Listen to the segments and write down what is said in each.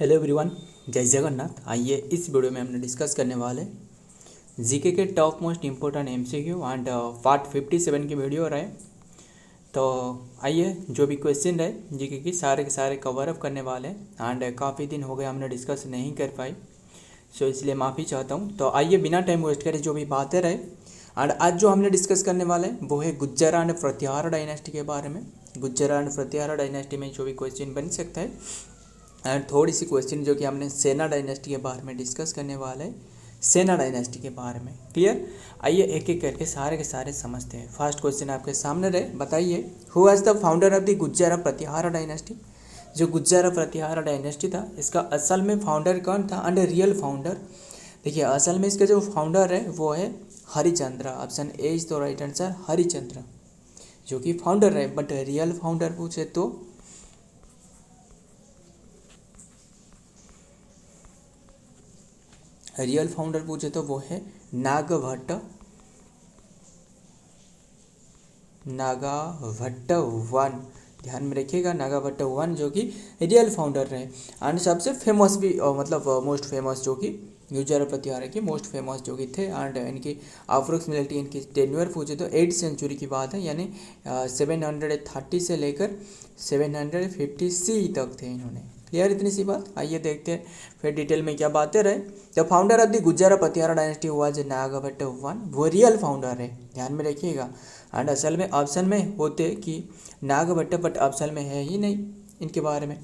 Hello everyone, जय जगन्नाथ। आइए इस वीडियो में हमने डिस्कस करने वाले जीके के top most important MCQ and part 57 की वीडियो रहे। तो आइए जो भी क्वेश्चन रहे जीके की सारे के सारे कवर अप करने वाले हैं एंड काफ़ी दिन हो गए हमने डिस्कस नहीं कर पाई, सो इसलिए माफ़ी चाहता हूँ। तो आइए बिना टाइम वेस्ट करे जो भी बातें रहे एंड आज जो हमने डिस्कस करने वाले हैं वो है गुज्जर एंड प्रतिहार डायनेस्टी के बारे में। गुज्जर एंड प्रतिहार डायनेस्टी में जो भी क्वेश्चन बन सकता है एंड थोड़ी सी क्वेश्चन जो कि हमने सेना डायनेस्टी के बारे में डिस्कस करने वाले हैं, सेना डायनेस्टी के बारे में। क्लियर? आइए एक एक करके सारे के सारे समझते हैं। फर्स्ट क्वेश्चन आपके सामने रहे, बताइए who was the founder of the Gujjar Pratihara dynasty. जो गुज्जर प्रतिहार डायनेस्टी था इसका असल में फाउंडर कौन था एंड रियल फाउंडर? देखिए असल में इसका जो फाउंडर है वो है Harichandra. Option A is the right answer, Harichandra जो कि फाउंडर है। बट रियल फाउंडर पूछे तो वो है नागभट्ट वन। ध्यान में रखिएगा, नागभट्ट वन जो कि रियल फाउंडर रहे एंड सबसे फेमस भी मतलब मोस्ट फेमस जो कि गुज्जर प्रतिहार के मोस्ट फेमस जो कि थे। एंड इनकी अप्रोक्सीमेटली इनकी टेन्योर पूछे तो 8th सेंचुरी की बात है, यानी 730 से लेकर 750 तक थे इन्होंने। क्लियर इतनी सी बात? आइए देखते हैं फिर डिटेल में क्या बातें रहे। The founder of the Gujjar Pratihara dynasty was Nagabhata one, वो रियल फाउंडर है, ध्यान में रखिएगा। एंड असल में ऑप्शन में होते कि नागभट्ट, बट ऑप्शन में है ही नहीं इनके बारे में,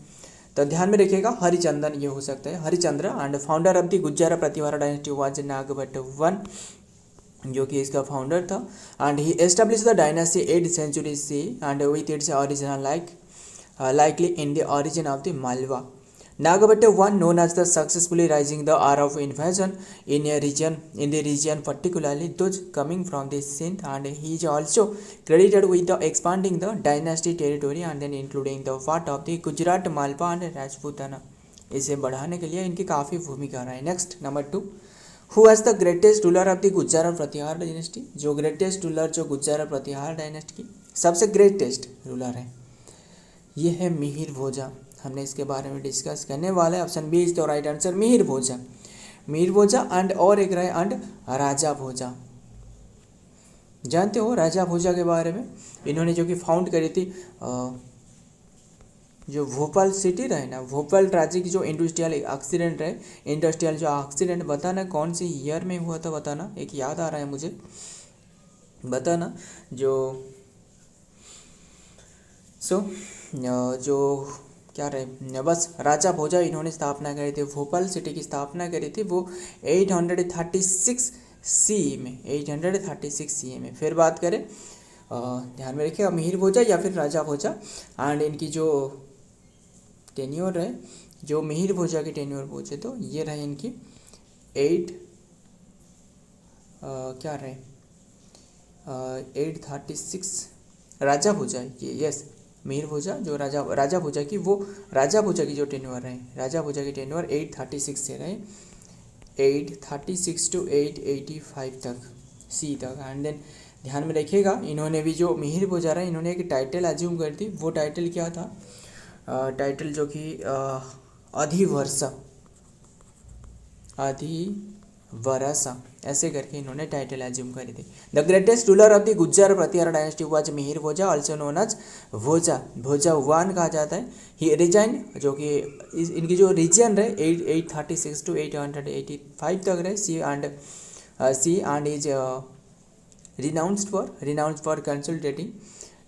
तो ध्यान में रखिएगा हरिचंदन ये हो सकता है, Harichandra. And founder of the Gujjar Pratihara dynasty was Nagabhata one जो कि इसका फाउंडर था। And he establish the dynasty 8th century C and with its original likely in the origin of the Malwa. Nagabhatta one known as the successfully rising the hour of invasion in the region particularly those coming from the Sindh, and he is also credited with the expanding the dynasty territory and then including the part of the Gujarat, Malwa and Rajputana. इसे बढ़ाने के लिए इनकी काफ़ी भूमिका रहा है। Next number 2, who was the greatest ruler of the Gujjar Pratihara dynasty. जो ग्रेटेस्ट रूलर जो गुज्जर प्रतिहार डायनेस्टी की सबसे ग्रेटेस्ट रूलर है ये है मिहिर भोजा। हमने इसके बारे में डिस्कस करने वाले हैं। Option B is the right answer, Mihir Bhoja. Mihir भोजा एंड और एक रहे एंड राजा भोजा। जानते हो राजा भोजा के बारे में? इन्होंने जो कि फाउंड करी थी जो भोपाल सिटी रहे ना, भोपाल राज्य की जो इंडस्ट्रियल एक्सीडेंट रहे, इंडस्ट्रियल जो एक्सीडेंट बताना कौन सी ईयर में हुआ था बताना, एक याद आ रहा है मुझे, बताना। जो क्या रहे, बस राजा भोजा इन्होंने स्थापना करी थी, भोपाल सिटी की स्थापना करी थी वो 836 सी में, 836 सी में। फिर बात करें ध्यान में रखिए मिहिर भोजा या फिर राजा भोजा। एंड इनकी जो टेन्योर है, जो मिहिर भोजा की टेन्योर पूछे तो ये रहे इनकी 836 राजा भोजा ये, यस मिहिर भोजा जो राजा भोजा की, वो राजा भोजा की जो टेन्योर रहे, राजा भोजा की टेन्योर 836 से रहे 836 to 885 तक सी तक। एंड देन ध्यान में रखिएगा इन्होंने भी जो मिहिर भोजा रहे इन्होंने एक टाइटल अज्यूम करी थी। वो टाइटल क्या था? टाइटल जो कि अधिवर्षा ऐसे करके इन्होंने टाइटल एज्यूम करी थी। The greatest ruler of the Gujjar Pratihara dynasty was Mihir Bhoja, also known as Bhoja one कहा जाता है। ही रिजाइन जो कि इनकी जो रीजन रहे 836 to 885 तक रहे C and is renowned for consolidating.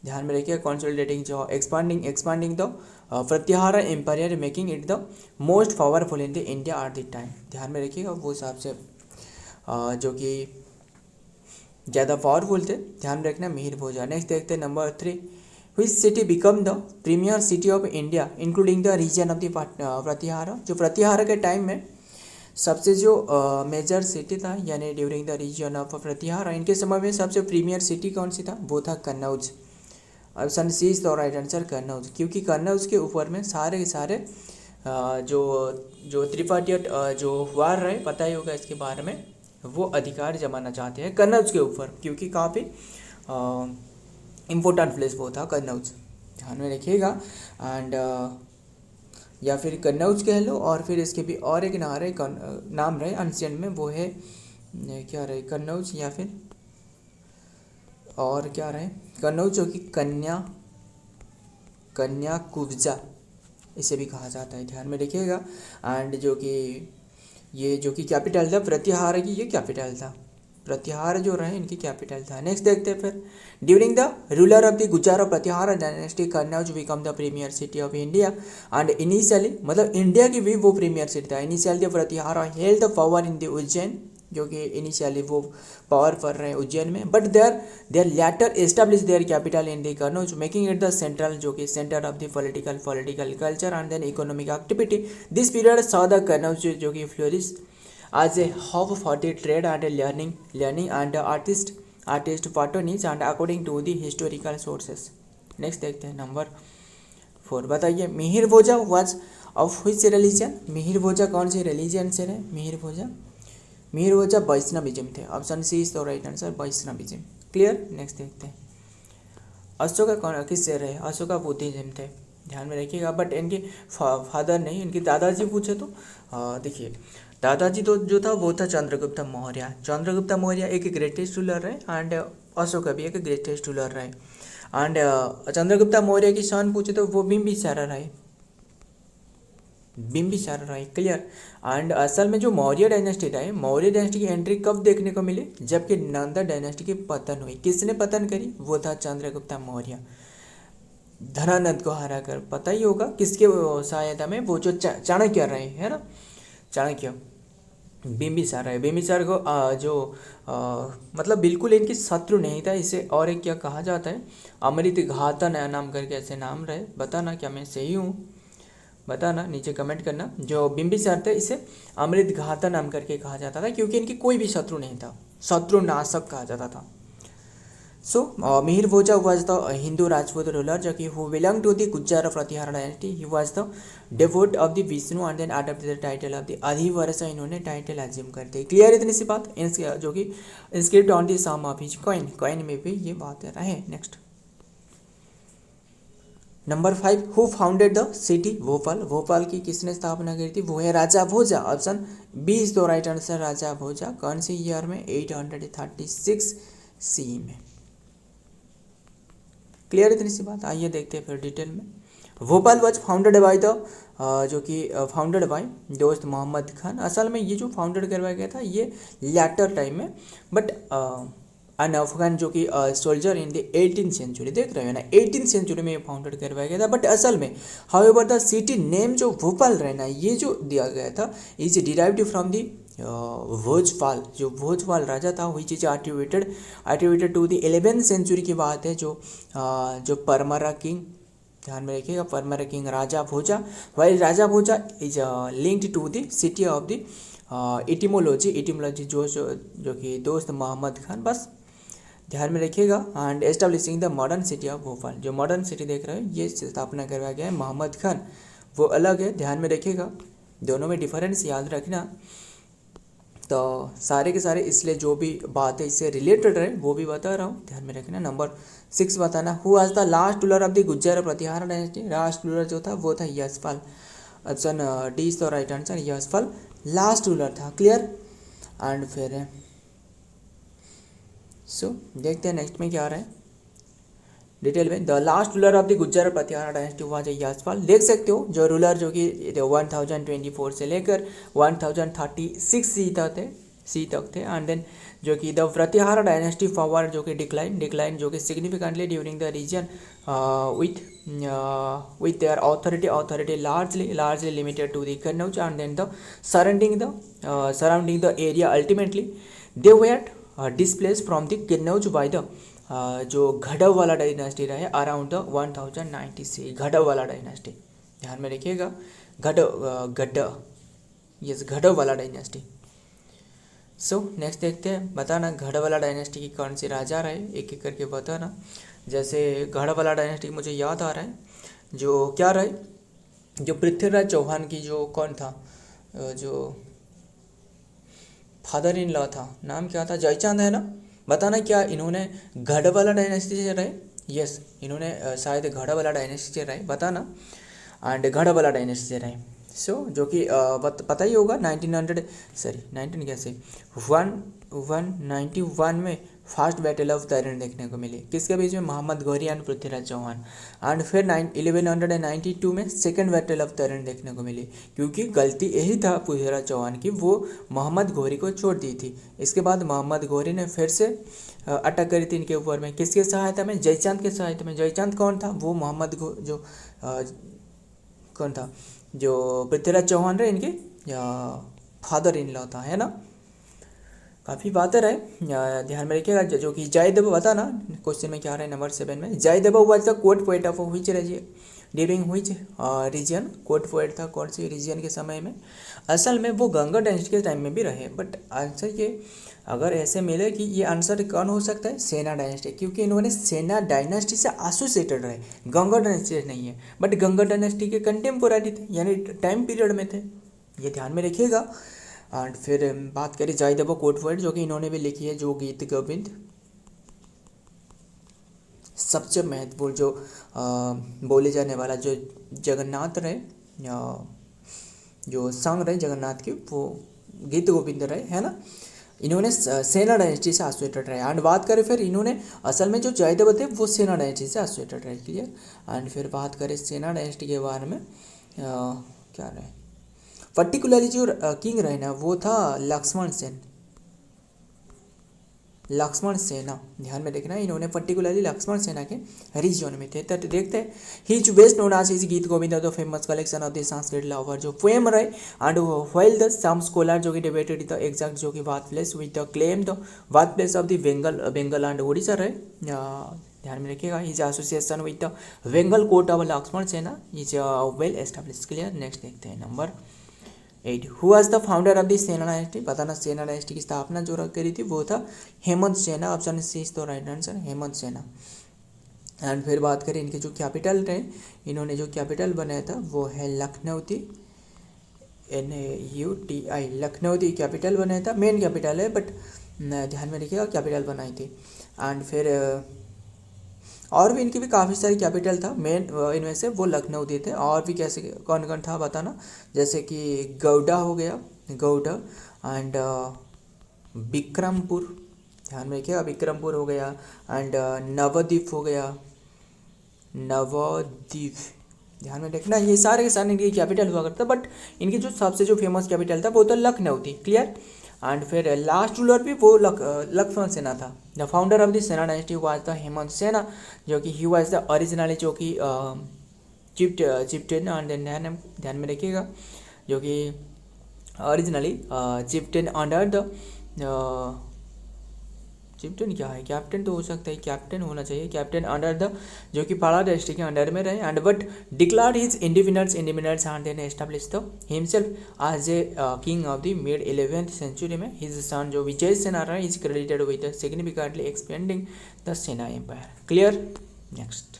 ध्यान में रखिए कंसोलिडेटिंग जो expanding the Pratihara empire, making it the most powerful in the India at the time. ध्यान में रखिएगा वो हिसाब से जो कि ज़्यादा पावरफुल थे, ध्यान रखना मिहिर भोजा। नेक्स्ट देखते हैं number 3, which city become the premier city of India including the region of the Pratihara. जो प्रतिहार के टाइम में सबसे जो मेजर सिटी था, यानी ड्यूरिंग द रीजन ऑफ प्रतिहार, इनके समय में सबसे प्रीमियर सिटी कौन सी था? वो था Kannauj. Option C is the right answer, Kannauj. क्योंकि कन्नौज के ऊपर में सारे के सारे जो त्रिपाठी जो वार रहे, पता ही होगा इसके बारे में, वो अधिकार जमाना चाहते हैं कन्नौज के ऊपर, क्योंकि काफ़ी इम्पोर्टेंट प्लेस वो था कन्नौज। ध्यान में रखिएगा। एंड या फिर कन्नौज कह लो, और फिर इसके भी और एक नाम रहे एंशिएंट में, वो है क्या रहे, कन्नौज या फिर और क्या रहे, कन्नौज जो कि कन्याकुब्जा इसे भी कहा जाता है, ध्यान में रखिएगा। एंड जो कि ये जो कि कैपिटल था प्रत्याहार की, ये कैपिटल था, प्रत्याहार जो रहे इनकी कैपिटल था। नेक्स्ट देखते हैं फिर, during the ruler of the Gurjara Pratihara dynasty Kannauj become the premier city of India and initially, मतलब इंडिया की भी वो प्रीमियर सिटी था। Initially the Pratihara held the power in the Ujjain, जो कि इनिशियली वो पावर पर रहे उज्जैन में, but their later establish their capital in the Kannauj making it the central, जो कि centre of the political culture and then economic activity. This period saw the Kannauj जो कि flourish as a hub for the trade and learning and artist patronage and according to the historical sources। Next देखते हैं number 4, बताइए Mihir Bhoja was of which religion, Mihir Bhoja कौन से religion से रहे, मिहिर भोजा वैष्णविज्म थे, option C is the right answer, Vaishnavism. Clear. Next देखते हैं अशोका कौन किस से रहे, अशोका बुद्धिज्म थे, ध्यान में रखिएगा। बट इनके फादर नहीं, इनके दादाजी पूछे तो देखिए दादाजी तो जो था वो था चंद्रगुप्त मौर्य। चंद्रगुप्त मौर्य एक ग्रेटेस्ट रूलर रहे एंड अशोक भी एक ग्रेटेस्ट रूलर रहे। एंड चंद्रगुप्त मौर्य की सन पूछे तो वो बिंबिसार रहे। क्लियर। एंड असल में जो मौर्य डायनेस्टी रहे, मौर्य डायनेस्टी की एंट्री कब देखने को मिली, जबकि नंदा डायनेस्टी की पतन हुई। किसने पतन करी, वो था चंद्रगुप्त मौर्य, धनानंद को हरा कर। पता ही होगा किसके सहायता में, वो जो चाणक्य रहे है ना, चाणक्य बिंबिसार है। बिंबिसार को मतलब बिल्कुल इनकी शत्रु नहीं था, इसे और एक क्या कहा जाता है, अमृत घातन नाम करके ऐसे नाम रहे। बताना क्या मैं सही हूँ, बताना नीचे कमेंट करना। जो बिंबिसार थे इसे अमृत घातन नाम करके कहा जाता था, क्योंकि इनकी कोई भी शत्रु नहीं था, शत्रु नाशक कहा जाता था। So, Mihir Bhoja was the Hindu Rajput ruler जो कि who belonged to the Gujjar Pratihara dynasty. He was the devote of the Vishnu and then adopted the title of the अधिवर्ष, इन्होंने टाइटल अज्यूम कर दी। Clear इतनी सी बात, जो कि inscribed on the some of his coin में भी ये बात रहे। Next number 5, who founded the city Bhopal, Bhopal की किसने स्थापना की थी, वो है Raja Bhoja. Option B is the right answer, Raja Bhoja. कौन सी ईयर में, 836 सी में। क्लियर इतनी सी बात। आइए देखते हैं फिर डिटेल में। Bhopal was founded by the जो कि फाउंडेड बाय दोस्त मोहम्मद खान। असल में ये जो फाउंडेड करवाया गया था ये लैटर टाइम में, बट अन अफगान जो कि soldier in the 18th century, देख रहे हो ना, 18th सेंचुरी में ये फाउंडेड करवाया गया था। बट असल में हाउएवर द सिटी नेम जो भोपाल रहना ये जो दिया गया था is derived from the Bhojpal, जो भोजपाल राजा था, which is attributed to the 11th century की बात है। जो परमरा किंग, ध्यान में रखिएगा, परमरा किंग राजा भोजा। While Raja Bhoja is linked to the city of the etymology जो कि दोस्त मोहम्मद खान, बस ध्यान में रखिएगा। And establishing the modern city of Bhopal, जो मॉडर्न सिटी देख रहे हैं ये स्थापना करवाया गया है मोहम्मद खान, वो अलग है, ध्यान में रखिएगा, दोनों में डिफरेंस याद रखना। तो सारे के सारे इसलिए जो भी बात है इससे रिलेटेड रहे वो भी बता रहा हूँ, ध्यान में रखना। नंबर 6 बताना, who was the last ruler of the Gujjar Pratihara dynasty, last ruler जो था वो था Yashpal. Option D is the right answer, Yashpal last ruler था। क्लियर। एंड फिर देखते हैं नेक्स्ट में क्या आ रहा है डिटेल में। The last ruler of the Gujjar Pratihara dynasty was Yashpal. देख सकते हो जो रूलर जो कि 1024 से लेकर 1036 सी तक थे। एंड देन जो कि द प्रतिहार डायनेस्टी फॉरवर्ड जो कि डिक्लाइन जो कि significantly during the region with their authority largely limited to the Kannauj and then the surrounding the area. Ultimately they were displaced from the Kannauj by the जो घड़व वाला dynasty रहे around the 1090 से, घड़व वाला dynasty, ध्यान में रखिएगा, घड़व वाला dynasty. Next देखते हैं, बताना घड़व वाला डायनेस्टी की कौन सी राजा रहे, एक एक करके बताना। जैसे घड़व वाला डायनेस्टी मुझे याद आ रहा है, जो क्या रहे, जो पृथ्वीराज चौहान की जो कौन था, जो फादर इन लॉ था, नाम क्या था, जयचंद है ना। बताना क्या इन्होंने घड़व वाला डायनेस्टी से रहे, यस इन्होंने शायद घड़व वाला डायनेस्टी से रहे, बताना। एंड गढ़वाला डायनेस्टी से रहे। सो जो कि पता ही होगा 19 कैसे 191 में फर्स्ट बैटल ऑफ तैरण देखने को मिली, किसके बीच में, मोहम्मद घोरी एंड पृथ्वीराज चौहान। एंड फिर 1192 में सेकेंड बैटल ऑफ तैरण देखने को मिली, क्योंकि गलती यही था पृथ्वीराज चौहान की, वो मोहम्मद घोरी को छोड़ दी थी। इसके बाद मोहम्मद घोरी ने फिर से अटैक करी थी इनके ऊपर में, किसके सहायता में, जयचंद के सहायता में। जयचंद कौन था, वो कौन था, जो पृथ्वीराज चौहान रहे इनके फादर इन लॉ था, है ना। काफ़ी बातें रहे, ध्यान में रखिएगा। जो कि जयदेव बताना क्वेश्चन में क्या रहे नंबर 7 में, Jaydev was the court poet of which during which region, court poet था कौन सी रीजन के समय में। असल में वो गंगा डायनेस्टी के टाइम में भी रहे, बट आंसर ये अगर ऐसे मिले कि ये आंसर कौन हो सकता है, सेना डायनेस्टी, क्योंकि इन्होंने सेना डायनेस्टी से एसोसिएटेड रहे, गंगा डायनेस्टी नहीं है, बट गंगा डायनेस्टी के कंटेम्पोररी थे, यानी टाइम पीरियड में थे, ये ध्यान में रखिएगा। एंड फिर बात करें जयदेव कोर्ट पोएट, जो कि इन्होंने भी लिखी है, जो गीत गोविंद सबसे महत्वपूर्ण जो बोले जाने वाला जो जगन्नाथ रहे, जो संग रहे जगन्नाथ की, वो गीत गोविंद रहे, है ना। इन्होंने सेना डायनेस्टी से एसोसिएटेड रहे। एंड बात करें फिर इन्होंने असल में जो जयदेव थे वो सेना डायनेस्टी से एसोसिएटेड रहे, क्लियर। एंड फिर बात करें सेना डायनेस्टी के बारे में, क्या रहे, पर्टिकुलरली जो किंग रहे ना वो था लक्ष्मण सेन, लक्ष्मण सेना, ध्यान में देखना, इन्होंने पर्टिकुलरली लक्ष्मण सेना के रीजन में थे। तो देखते हैं, he is best known as his Gita Govinda the famous collection of the Sanskrit lover, जो पोएम रहे। And while the some scholar जो कि डिबेटेड द एग्जैक्ट जो कि birth place with the claim the birth place of the Bengal and Orissa रहे, ध्यान में रखिएगा। His association with the Bengal court of Lakshman Sena is well establish, clear. Next देखते हैं number 8, who was the founder of the Sena dynasty, बताना सेना डायनेस्टी की स्थापना जो करी थी वो था हेमंत सेना, ऑप्शन सी इज तो राइट आंसर, हेमंत सेना। एंड फिर बात करें इनके जो कैपिटल रहे, इन्होंने जो कैपिटल बनाया था वो है लखनऊती, NAUTI, लखनऊती कैपिटल बनाया था, मेन कैपिटल है, बट ध्यान में रखिएगा कैपिटल बनाई थी। एंड फिर और भी इनकी भी काफ़ी सारी कैपिटल था, मेन इनमें से वो लखनऊ दिए थे। और भी कैसे कौन कौन था बताना, जैसे कि गौड़ा हो गया, गौड़ा, एंड विक्रमपुर, ध्यान में रखिएगा, विक्रमपुर हो गया, एंड नवद्वीप हो गया, नवद्वीप, ध्यान में देखना। ये सारे के सारे इनकी कैपिटल हुआ करता, बट इनकी जो सबसे जो फेमस कैपिटल था वो तो लखनऊ थी, क्लियर। एंड फिर लास्ट रूलर भी वो लक्ष्मण सेना था। The founder of the Sena dynasty was the Hemant सेना, जो कि ही वाज द ओरिजिनली जो कि चिफ्टेन, एंड ध्यान में रखिएगा, जो कि ओरिजिनली चिफ्टेन अंडर द चिफ्टेन क्या है, कैप्टन तो हो सकता है, कैप्टन होना चाहिए, कैप्टन अंडर द जो कि पाला डिस्ट्रिक्ट के अंडर में रहे। And but declared his independence and then establish the himself as a king of the mid 11th century में। हिज सन जो विजय सेना रहा is credited with significantly expanding the Sena empire, clear. Next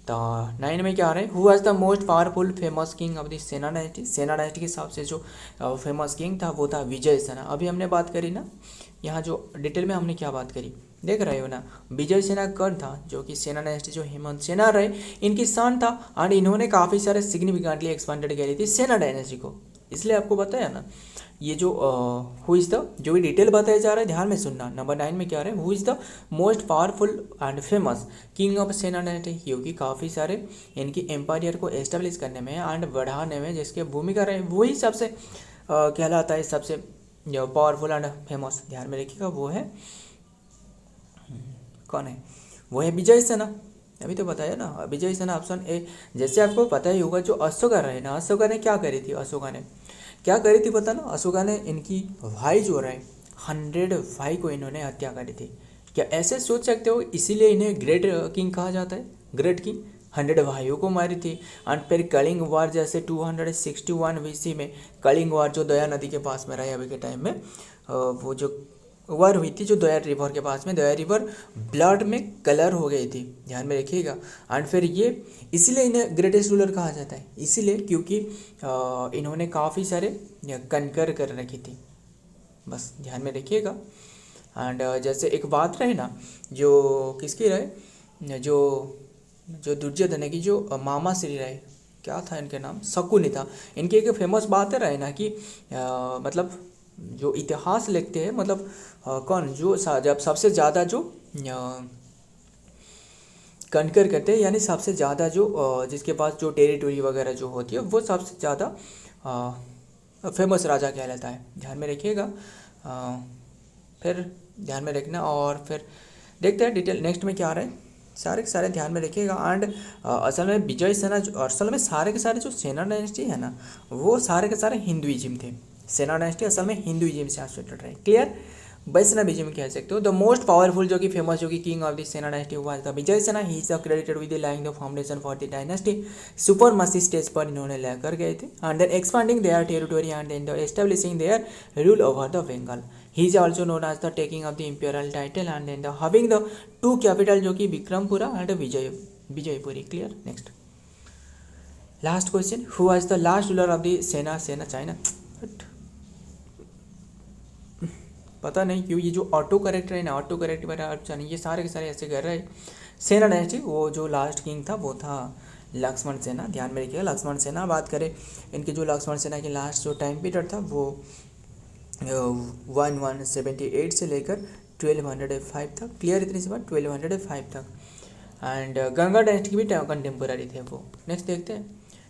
तो 9 में क्या आ रहा है, who was the most powerful famous king of the Sena dynasty, Sena dynasty के हिसाब से जो फेमस किंग था वो था विजय सेना। अभी हमने बात करी ना, यहाँ जो डिटेल में हमने क्या बात करी देख रहे हो ना, विजय सेना कौन था, जो कि सेना डायनेस्टी जो हेमंत सेना रहे इनकी सन था, और इन्होंने काफ़ी सारे सिग्निफिकेंटली एक्सपेंडेड करी थी सेना डायनेस्टी को, इसलिए आपको बताया ना। ये जो हु इज़ द जो भी डिटेल बताया जा रहा है ध्यान में सुनना। नंबर 9 में क्या रहा है, who is the most powerful and famous king of सेना डायनेस्टी, क्योंकि काफ़ी सारे इनकी एम्पायर को एस्टेब्लिश करने में एंड बढ़ाने में जिसके भूमिका रहे वही सबसे कहलाता है सबसे जो पावरफुल एंड फेमस, ध्यान में रखिएगा, वो है कौन है, वो है विजय सेना। अभी तो बताया ना विजय सेना, ऑप्शन ए। जैसे आपको पता ही होगा जो अशोका रहे ना, अशोका ने क्या करी थी, अशोका ने क्या करी थी पता ना, अशोका ने इनकी भाई जो रहे 100 भाई को इन्होंने हत्या करी थी। क्या ऐसे सोच सकते हो, इसीलिए इन्हें ग्रेट किंग कहा जाता है, ग्रेट किंग, 100 भाइयों को मारी थी। एंड फिर कलिंग वार जैसे 261 BC में कलिंग वार जो दया नदी के पास में रहे अभी के टाइम में, वो जो वार हुई थी जो दया रिवर के पास में, दया रिवर ब्लड में कलर हो गई थी, ध्यान में रखिएगा। एंड फिर ये इसीलिए इन्हें ग्रेटेस्ट रूलर कहा जाता है, इसीलिए क्योंकि इन्होंने काफ़ी सारे कनकर कर रखी थी, बस ध्यान में रखिएगा। एंड जैसे एक बात रहे ना, जो किसकी रहे, जो दुर्योधन की जो मामा श्री रहे, क्या था इनके नाम, शकुनी था। इनकी एक फेमस बात है रहे ना कि मतलब जो इतिहास लिखते हैं, मतलब कौन जो जब सबसे ज़्यादा जो कनकर करते हैं, यानी सबसे ज़्यादा जो जिसके पास जो टेरिटोरी वगैरह जो होती है वो सबसे ज़्यादा फेमस राजा कहलाता है। ध्यान में रखिएगा, फिर ध्यान में रखना। और फिर देखते हैं डिटेल नेक्स्ट में क्या आ रहा है, सारे के सारे ध्यान में रखिएगा। एंड असल में विजय सेना असल में सारे के सारे जो सेना डायनेस्टी है ना, वो सारे के सारे हिंदुइज्म थे। सेना डायनेस्टी असल में हिंदुइज्म से एसोसिएटेड रहे। क्लियर, वैष्णविज्म कह सकते हो। द मोस्ट पावरफुल जो कि फेमस जो कि king of the Sena dynasty was the Vijay Sena. He is credited with laying the foundation for the dynasty. Supremacy stage पर इन्होंने लेकर गए थे and then expanding their territory and then establishing their rule over the Bengal. He is also known as the taking of the imperial title and then the having the two capital जो कि Vikramapura and Vijayapuri. Clear, next last question, who was the last ruler of the सेना China. पता नहीं क्यों ये जो auto correct है ना, ऑटो करेक्ट मेरा अच्छा नहीं, ये सारे के सारे ऐसे कर रहे हैं। सेना डायनेस्टी वो जो लास्ट किंग था वो था लक्ष्मण सेना। ध्यान में रखिएगा, लक्ष्मण सेना। बात करें इनके जो लक्ष्मण सेना के लास्ट जो टाइम पीरियड था वो 1178 से लेकर 1205 तक। क्लियर, इतनी सी बात, 1205 तक। एंड गंगा डायनेस्टी की भी कंटेम्पोररी थे वो। नेक्स्ट देखते हैं,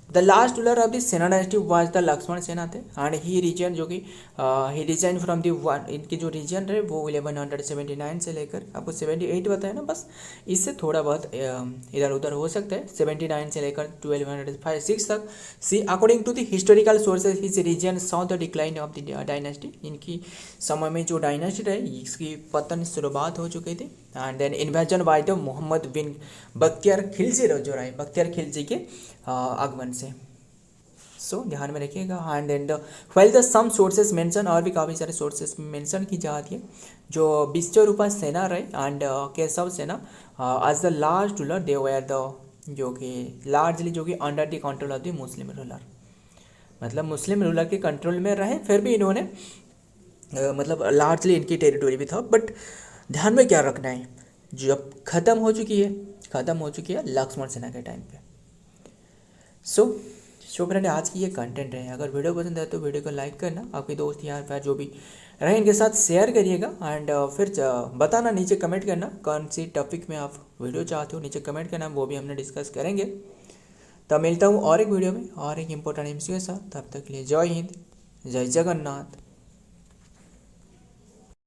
the last ruler of the Sena dynasty was the Lakshman सेना थे एंड ही रीजन जो कि ही रिजाइन फ्रॉम दी वन। इनकी जो रीजन रहे वो 1179 से लेकर आपको 78 बताया ना, बस इससे थोड़ा बहुत इधर उधर हो सकता है। 79 से लेकर 1206 तक। See according to the historical sources his reign saw the decline of the dynasty. इनकी समय में जो डायनेस्टी रही इसकी पतन शुरुआत हो चुकी थी। And then invasion by the Mohammad bin Bakhtiyar Khilji जो रहे, बख्तियार खिलजी के आगमन से। सो ध्यान में रखिएगा। And and well the some sources mention, और भी काफ़ी सारे सोर्सेस मेंशन की जाती है। जो विश्वरूपा सेना रहे and Keshav Sena as the last ruler they were the जो कि लार्जली जो कि under the control of the Muslim ruler, मतलब मुस्लिम रूलर के कंट्रोल में रहे, फिर भी इन्होंने मतलब लार्जली इनकी टेरिटोरी भी था। बट ध्यान में क्या रखना है, जब ख़त्म हो चुकी है लक्ष्मण सेना के टाइम पे। सो फ्रेंड, आज की ये कंटेंट है। अगर वीडियो पसंद है तो वीडियो को लाइक करना, आपके दोस्त यार फिर जो भी रहे इनके साथ शेयर करिएगा। एंड फिर बताना, नीचे कमेंट करना कौन सी टॉपिक में आप वीडियो चाहते हो, नीचे कमेंट करना, वो भी हमने डिस्कस करेंगे। तब मिलता हूँ और एक वीडियो में और एक इम्पोर्टेंट एमसीक्यू के साथ। तब तक के लिए जय हिंद, जय जगन्नाथ।